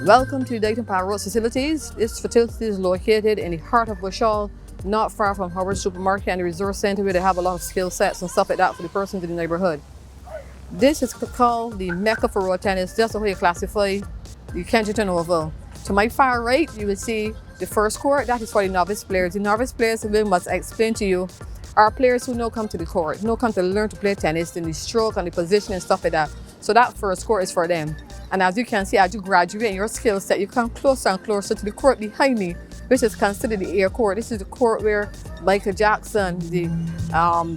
Welcome to Dayton Power Road Facilities. This facility is located in the heart of Bushall, not far from Hubbard Supermarket and the Resource Center, where they have a lot of skill sets and stuff like that for the persons in the neighborhood. This is called the Mecca for road tennis. That's the way you classify the Kensington Oval. To my far right, you will see the first court. That is for the novice players. The novice players, we must explain to you, are players who know come to the court, know come to learn to play tennis, in the stroke and the position and stuff like that. So that first court is for them. And as you can see, as you graduate in your skill set, you come closer and closer to the court behind me, which is considered the air court. This is the court where Michael Jackson, the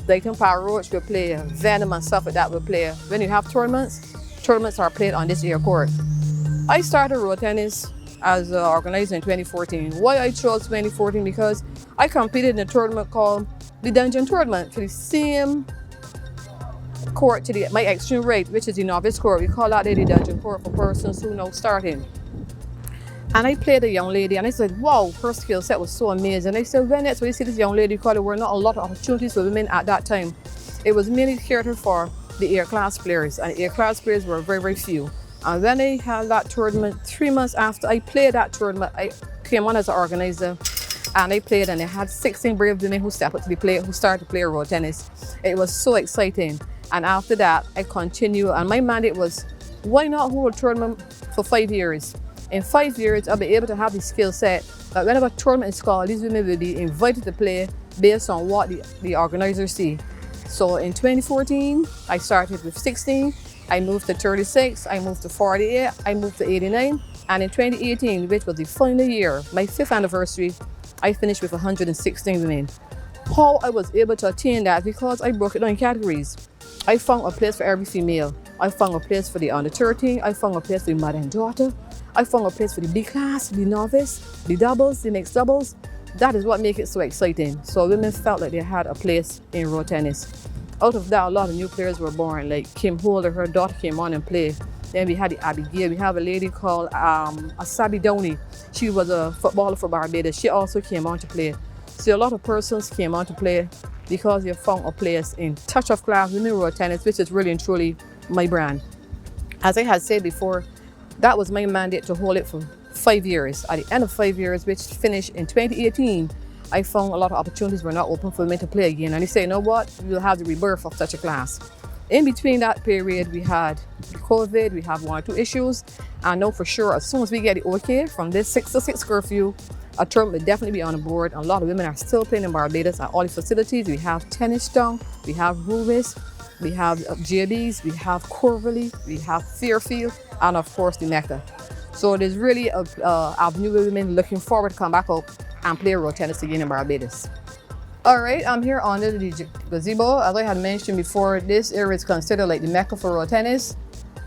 Dayton Power Roach will play, Venom and stuff like that will play. When you have tournaments are played on this air court. I started road tennis as an organizer in 2014. Why I chose 2014? Because I competed in a tournament called the Dungeon Tournament for the same court to my extreme rate, which is the novice court. We call that the Dungeon Court for persons who know starting. And I played a young lady and I said, wow, her skill set was so amazing. I said, when next will you see this young lady? Because there were not a lot of opportunities for women at that time. It was mainly catered for the air class players, and air class players were very, very few. And then I had that tournament 3 months after I played that tournament. I came on as an organizer and I played, and I had 16 brave women who stepped up to the play, who started to play road tennis. It was so exciting. And after that, I continued, and my mandate was, why not hold a tournament for 5 years? In 5 years, I'll be able to have the skill set that whenever a tournament is called, these women will be invited to play based on what the organizers see. So in 2014, I started with 16, I moved to 36, I moved to 48, I moved to 89, and in 2018, which was the final year, my 5th anniversary, I finished with 116 women. How I was able to attain that? Because I broke it down in categories. I found a place for every female. I found a place for the under 13, I found a place for the mother and daughter, I found a place for the B class, the novice, the doubles, the mixed doubles. That is what makes it so exciting. So women felt like they had a place in road tennis. Out of that, a lot of new players were born, like Kim Holder, her daughter came on and played. Then we had the Abigail. We have a lady called Asabi Downey. She was a footballer for Barbados. She also came on to play. So a lot of persons came on to play because they found a place in touch of class women road tennis, which is really and truly my brand. As I had said before, that was my mandate to hold it for 5 years. At the end of 5 years, which finished in 2018, I found a lot of opportunities were not open for me to play again. And they say, you know what, we'll have the rebirth of such a class. In between that period, we had COVID, we have 1 or 2 issues. I know for sure, as soon as we get the okay from this 6 to 6 curfew, a tournament will definitely be on the board. A lot of women are still playing in Barbados at all the facilities. We have Tennis Town, we have Ruvis, we have JB's, we have Corverley, we have Fairfield, and of course the Mecca. So there's really a avenue of women looking forward to come back up and play road tennis again in Barbados. All right, I'm here under the gazebo. As I had mentioned before, this area is considered like the Mecca for road tennis.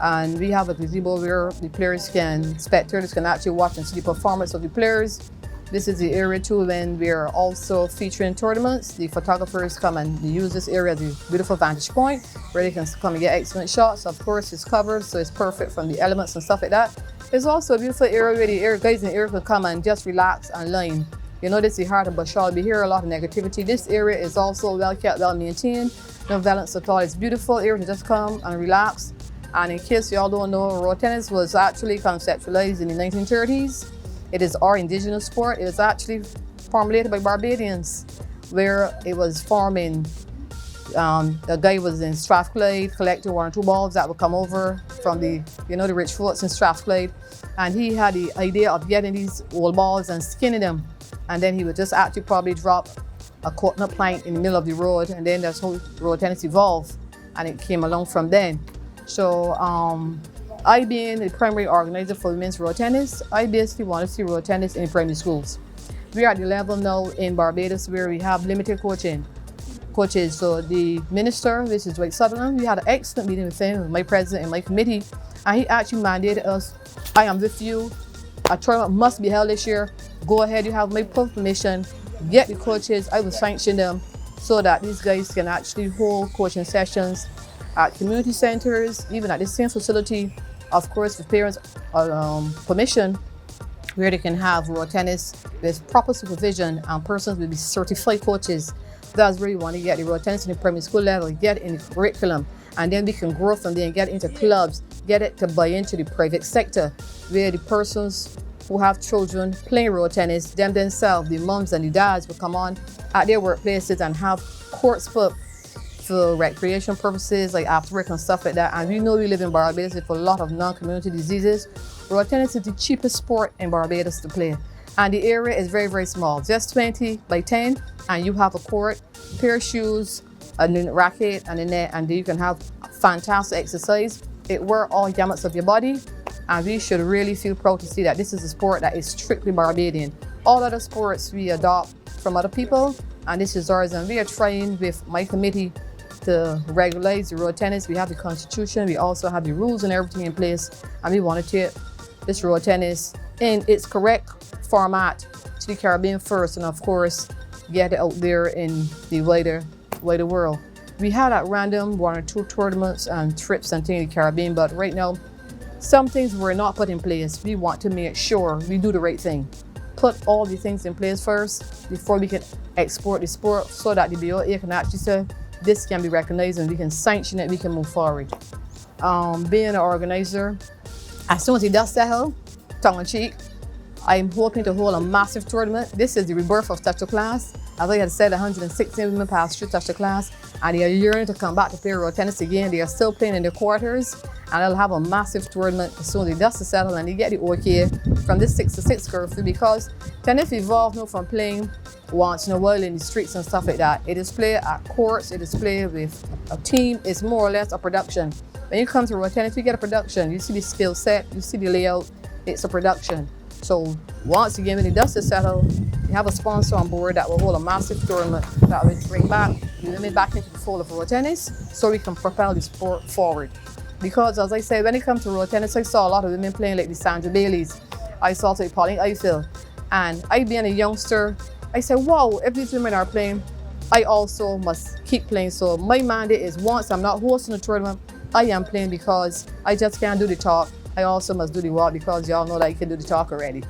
And we have a gazebo where the spectators can actually watch and see the performance of the players. This is the area too when we're also featuring tournaments. The photographers come and use this area as a beautiful vantage point where they can come and get excellent shots. Of course, it's covered, so it's perfect from the elements and stuff like that. It's also a beautiful area where the guys in the area can come and just relax and line. You know, this is the heart of Bushall. We hear a lot of negativity. This area is also well kept, well maintained. No violence at all. It's a beautiful area to just come and relax. And in case y'all don't know, road tennis was actually conceptualized in the 1930s. It is our indigenous sport. It was actually formulated by Barbadians, where it was forming. The guy was in Strathclyde, collected 1 or 2 balls that would come over from the rich folks in Strathclyde. And he had the idea of getting these old balls and skinning them. And then he would just actually probably drop a coconut plank in the middle of the road. And then that's how road tennis evolved. And it came along from then. So I being the primary organizer for women's road tennis, I basically want to see road tennis in primary schools. We are at the level now in Barbados where we have limited coaches. So the minister, which is Dwight Sutherland, we had an excellent meeting with him, with my president and my committee, and he actually mandated us, I am with you, a tournament must be held this year, go ahead, you have my permission, get the coaches, I will sanction them so that these guys can actually hold coaching sessions at community centers, even at the same facility, of course, with parents' permission, where they can have road tennis with proper supervision and persons will be certified coaches. That's where you want to get the road tennis in the primary school level, get in the curriculum, and then we can grow from there and get into clubs get it to buy into the private sector, where the persons who have children playing road tennis, them themselves, the moms and the dads, will come on at their workplaces and have courts for recreation purposes, like after work and stuff like that. And we know we live in Barbados with a lot of non-community diseases. Road tennis is the cheapest sport in Barbados to play. And the area is very, very small, just 20 by 10, and you have a court, pair of shoes, a racket and a net, and then you can have fantastic exercise. It works all gamuts of your body, and we should really feel proud to see that this is a sport that is strictly Barbadian. All other sports we adopt from other people, and this is ours, and we are trying with my committee to regulate the road tennis. We have the constitution, we also have the rules and everything in place, and we want to take this road tennis in its correct format to the Caribbean first, and of course get it out there in the wider world. We had at random 1 or 2 tournaments and trips and things in the Caribbean, but right now some things were not put in place. We want to make sure we do the right thing. Put all the things in place first before we can export the sport, so that the BOA can actually say this can be recognized and we can sanction it, we can move forward. Being an organizer, as soon as it does settle, tongue in cheek, I'm hoping to hold a massive tournament. This is the rebirth of Touch Class. As I had said, 116 women passed through Touch Class, and they are yearning to come back to play road tennis again. They are still playing in their quarters, and they'll have a massive tournament as soon as the dust is settled and they get the OK from this 6 to 6 curfew, because tennis evolved now from playing once in a while in the streets and stuff like that. It is played at courts, it is played with a team, it's more or less a production. When you come to road tennis, you get a production. You see the skill set, you see the layout, it's a production. So once again, when the dust is settled, you have a sponsor on board that will hold a massive tournament that will bring back the women back into the fold of road tennis, so we can propel the sport forward. Because as I said, when it comes to road tennis, I saw a lot of women playing like the Sandra Baileys. I saw like Pauline Eiffel. And I being a youngster, I said, wow, if these women are playing, I also must keep playing. So my mandate is, once I'm not hosting a tournament, I am playing, because I just can't do the talk. I also must do the walk, because y'all know that I can do the talk already.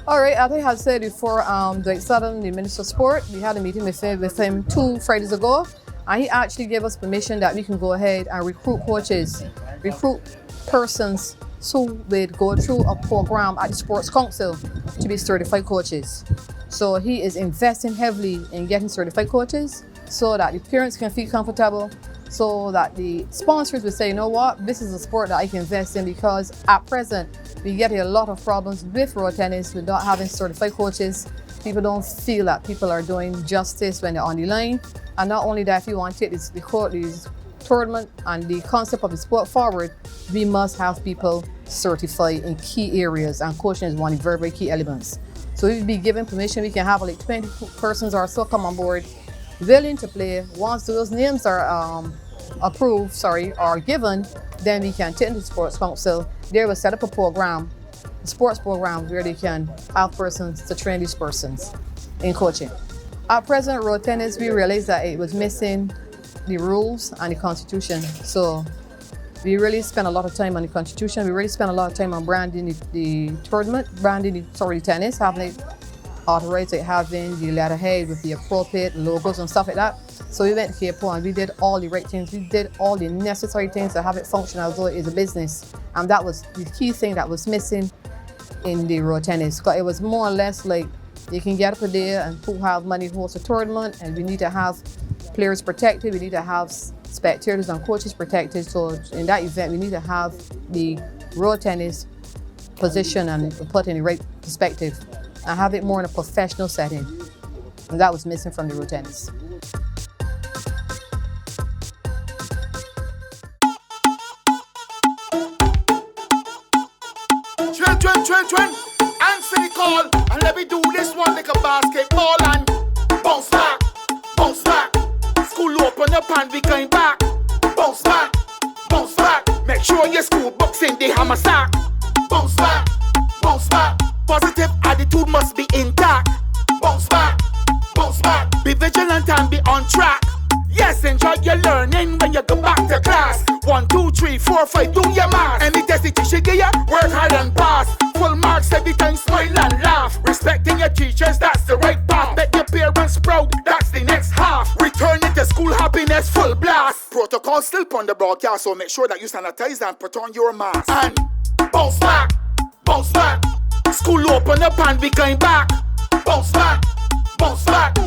All right, as I had said before, Dwight Sutton, the Minister of Sport, we had a meeting with him 2 Fridays ago, and he actually gave us permission that we can go ahead and recruit coaches, recruit persons who would go through a program at the Sports Council to be certified coaches. So he is investing heavily in getting certified coaches, so that the parents can feel comfortable, so that the sponsors will say, you know what, this is a sport that I can invest in, because at present we get a lot of problems with road tennis with not having certified coaches. People don't feel that people are doing justice when they're on the line. And not only that, if you want to take this tournament and the concept of the sport forward, we must have people certified in key areas, and coaching is one of the very, very key elements. So we'll be given permission, we can have like 20 persons or so come on board willing to play. Once those names are are given, then we can take to the Sports Council. They will set up a program, a sports program, where they can have persons to train these persons in coaching. At present, road tennis, we realized that it was missing the rules and the constitution. So we really spent a lot of time on the constitution. We really spent a lot of time on branding the tournament, the tennis, having it authorized, like having the letterhead with the appropriate logos and stuff like that. So we went to Cape and we did all the right things. We did all the necessary things to have it function as though it is a business. And that was the key thing that was missing in the road tennis. Because it was more or less like, you can get up a day and who have money host a tournament, and we need to have players protected, we need to have spectators and coaches protected. So in that event, we need to have the road tennis position and put in the right perspective and have it more in a professional setting. And that was missing from the road tennis. Children, answer the call, and let me do this one like a basketball, and bounce back, bounce back. School open up and we going back. Bounce back, bounce back. Make sure your school books in the hammer sack. Bounce back, bounce back. Positive attitude must be intact. Bounce back, bounce back. Be vigilant and be on track. Yes, enjoy your learning when you go back to class. 1, 2, 3, 4, 5, do your math. Any test the teacher give ya, work hard and pass. Full marks every time, smile and laugh. Respecting your teachers, that's the right path. Make your parents proud, that's the next half. Returning to school, happiness, full blast. Protocol protocol still on the broadcast, so make sure that you sanitize and put on your mask. And bounce back, bounce back. School open up and we going back. Bounce back, bounce back.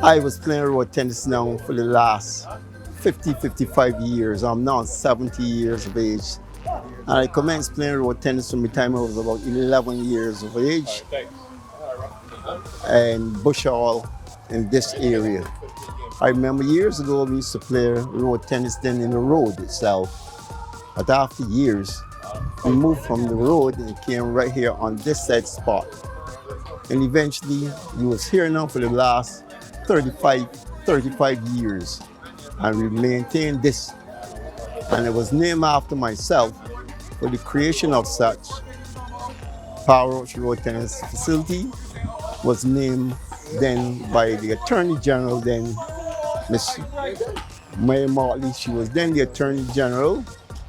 I was playing road tennis now for the last 55 years. I'm now 70 years of age. And I commenced playing road tennis from the time I was about 11 years of age. And Bush Hall in this area. I remember years ago we used to play road tennis then in the road itself. But after years, we moved from the road and came right here on this side spot. And eventually, we was here now for the last 35 years. And we maintained this. And it was named after myself for the creation of such. Power Roach Road Tennis Facility was named then by the Attorney General then, Miss Mary Motley. She was then the Attorney General.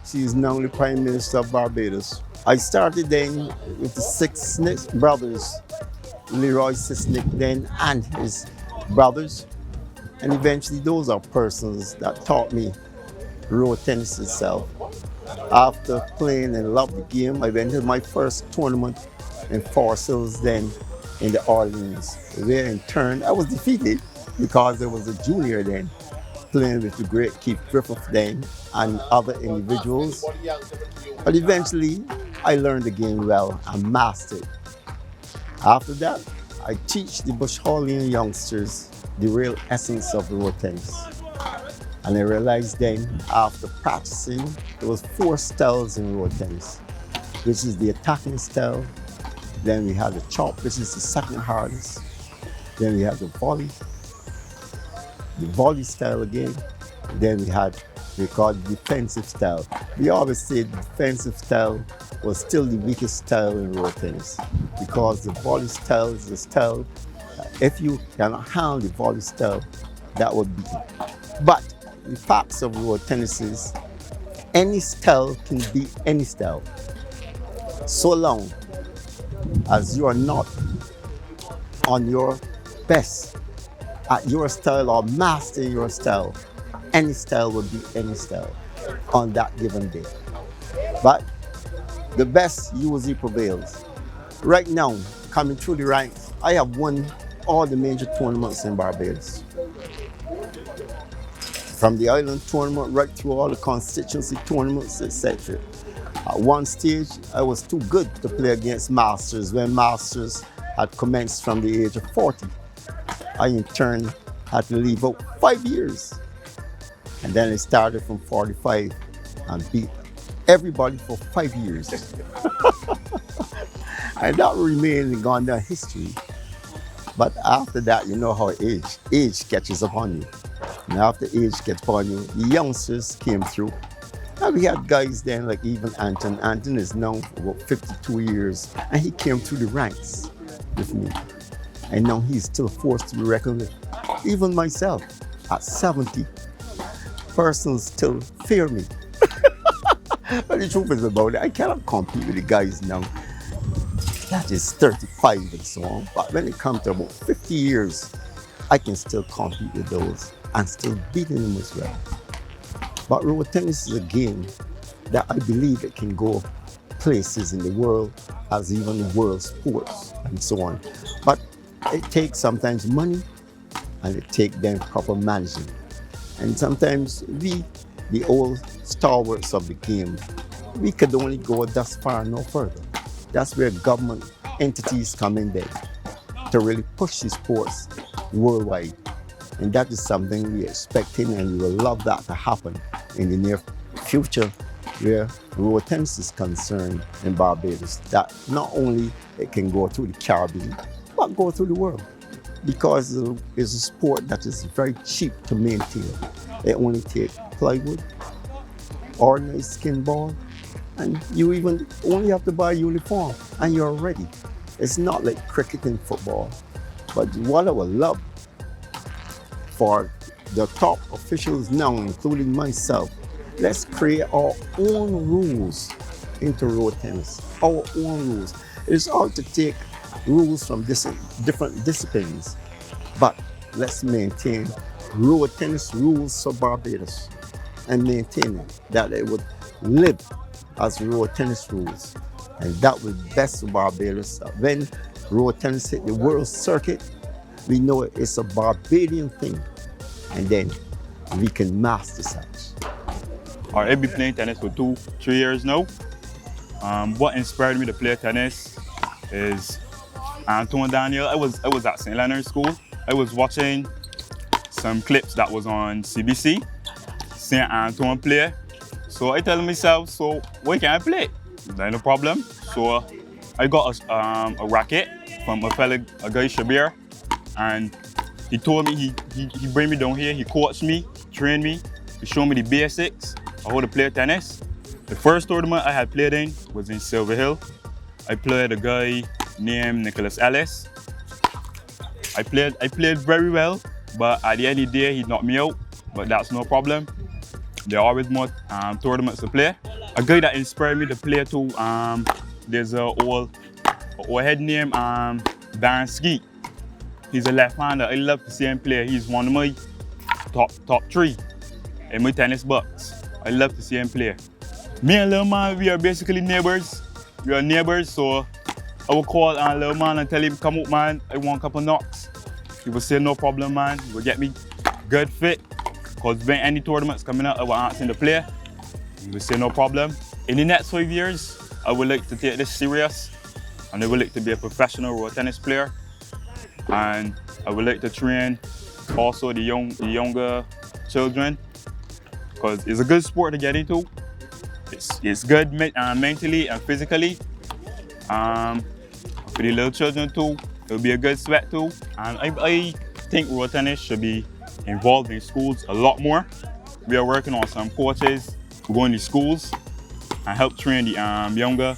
She is now the Prime Minister of Barbados. I started then with the 6 brothers, Leroy Sisnick then and his brothers. And eventually those are persons that taught me road tennis itself. After playing and loved the game, I went to my first tournament in Forest Hills then in the Orleans. There in turn, I was defeated because I was a junior then, playing with the great Keith Griffith then and other individuals. But eventually, I learned the game well and mastered. After that, I teach the Bush Hallian youngsters the real essence of road tennis. And I realized then, after practicing, there was 4 styles in road tennis, which is the attacking style. Then we had the chop, which is the second hardest. Then we had the volley style again. Then we called it defensive style. We always said the defensive style was still the weakest style in road tennis because the volley style is the style, if you cannot handle the volley style, that would beat you. But the facts of road tennis is any style can beat any style. So long as you are not on your best at your style or master your style, any style will beat any style on that given day. But the best usually prevails. Right now, coming through the ranks, I have won all the major tournaments in Barbados. From the island tournament right through all the constituency tournaments, etc. At one stage, I was too good to play against masters when masters had commenced from the age of 40. I in turn had to leave out 5 years. And then I started from 45 and beat everybody for 5 years. And that remained in gone down history. But after that, you know how age catches upon you. And after age gets upon you, the youngsters came through. And we had guys then like even Anton. Anton is now for about 52 years. And he came through the ranks with me. And now he's still forced to be reckoned with. Even myself, at 70, persons still fear me. But the truth is about it, I cannot compete with the guys now. That is 35 and so on. But when it comes to about 50 years, I can still compete with those and still beating them as well. But road tennis is a game that I believe it can go places in the world as even the world sports and so on. But it takes sometimes money and it takes then proper management. And sometimes we, the old stalwarts of the game, we could only go thus far, no further. That's where government entities come in there to really push the sports worldwide. And that is something we're expecting and we will love that to happen in the near future where road tennis is concerned in Barbados. That not only it can go through the Caribbean, but go through the world. Because it's a sport that is very cheap to maintain. It only takes plywood, ordinary skin ball, and you even only have to buy a uniform and you're ready. It's not like cricket and football. But what I would love for the top officials now, including myself, let's create our own rules into road tennis, our own rules. It's hard to take rules from different disciplines, but let's maintain road tennis rules for Barbados and maintain it, that it would live as road tennis rules. And that would best for Barbados. When road tennis hit the world circuit, we know it's a Barbadian thing, and then we can master such. I've been playing tennis for 2-3 years now. What inspired me to play tennis is Antoine Daniel. I was at St. Leonard's School. I was watching some clips that was on CBC, St. Antoine play. So I tell myself, so why can't I play? Then no problem. So I got a racket from a guy Shabir, and he told me he bring me down here. He coached me, trained me, he showed me the basics of how to play tennis. The first tournament I had played in was in Silver Hill. I played a guy named Nicholas Ellis. I played very well, but at the end of the day, he knocked me out. But that's no problem. There are always more tournaments to play. A guy that inspired me to play too, there's a old head named Dan Skeet. He's a left-hander. I love to see him play. He's one of my top 3 in my tennis box. I love to see him play. Me and Lil Man, we are basically neighbors. We are neighbors, so I will call Lil Man and tell him, come up, man, I want a couple knocks. He will say, no problem, man. He will get me good fit. Because when any tournaments coming up, I will ask him to play. He will say, no problem. In the next 5 years, I would like to take this serious, and I would like to be a professional road tennis player. And I would like to train also the younger children, because it's a good sport to get into. It's good mentally and physically. For the little children too, it'll be a good sweat too. And I think road tennis should be involved in schools a lot more. We are working on some coaches who go into schools and help train the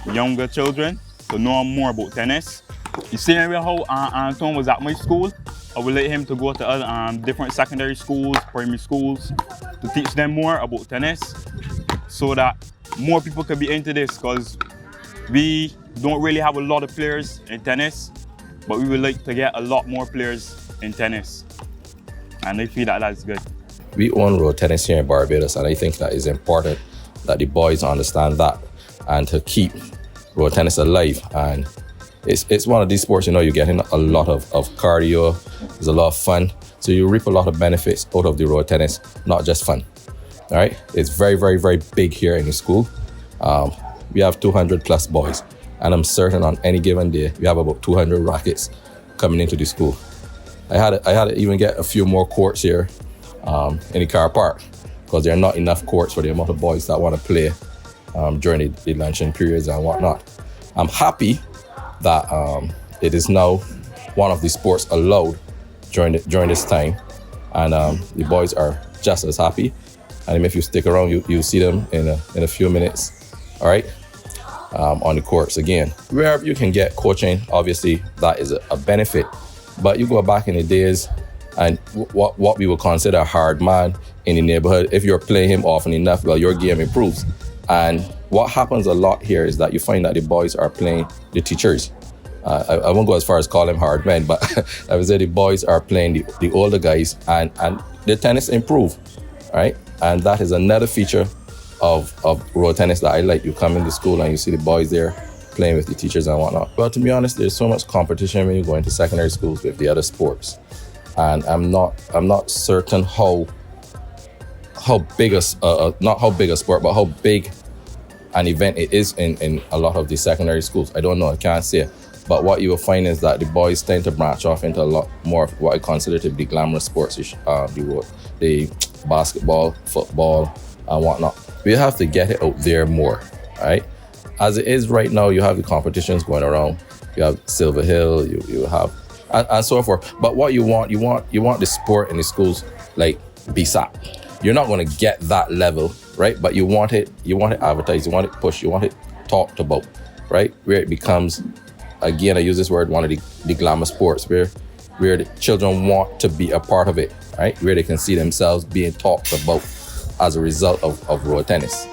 younger children to know more about tennis. You see how Anton was at my school? I would like him to go to other different secondary schools, primary schools, to teach them more about tennis, so that more people could be into this, because we don't really have a lot of players in tennis, but we would like to get a lot more players in tennis. And I feel that that's good. We own road tennis here in Barbados, and I think that is important that the boys understand that, and to keep road tennis alive. And it's one of these sports, you know, you're getting a lot of cardio, there's a lot of fun. So you reap a lot of benefits out of the road tennis, not just fun. All right, it's very, very, very big here in the school. We have 200 plus boys, and I'm certain on any given day, we have about 200 rackets coming into the school. I had to even get a few more courts here in the car park, because there are not enough courts for the amount of boys that want to play during the luncheon periods and whatnot. I'm happy that it is now one of the sports allowed during this time, and the boys are just as happy. And if you stick around, you'll see them in a few minutes, all right, on the courts again. Where you can get coaching, obviously that is a benefit, but you go back in the days and what we would consider a hard man in the neighborhood, if you're playing him often enough, well, your game improves. And what happens a lot here is that you find that the boys are playing the teachers. I won't go as far as call them hard men, but I would say the boys are playing the older guys, and the tennis improve, right? And that is another feature of road tennis that I like. You come into school and you see the boys there playing with the teachers and whatnot. Well, to be honest, there's so much competition when you go into secondary schools with the other sports, and I'm not certain how big not how big a sport, but how big an event it is in a lot of the secondary schools. I don't know, I can't say. But what you will find is that the boys tend to branch off into a lot more of what I consider to be glamorous sports, the basketball, football, and whatnot. We have to get it out there more, right? As it is right now, you have the competitions going around. You have Silver Hill, you have, and so forth. But what you want the sport in the schools, like BSAP. You're not going to get that level, right? But you want it advertised, you want it pushed, you want it talked about, right? Where it becomes, again, I use this word, one of the glamour sports, where the children want to be a part of it, right? Where they can see themselves being talked about as a result of road tennis.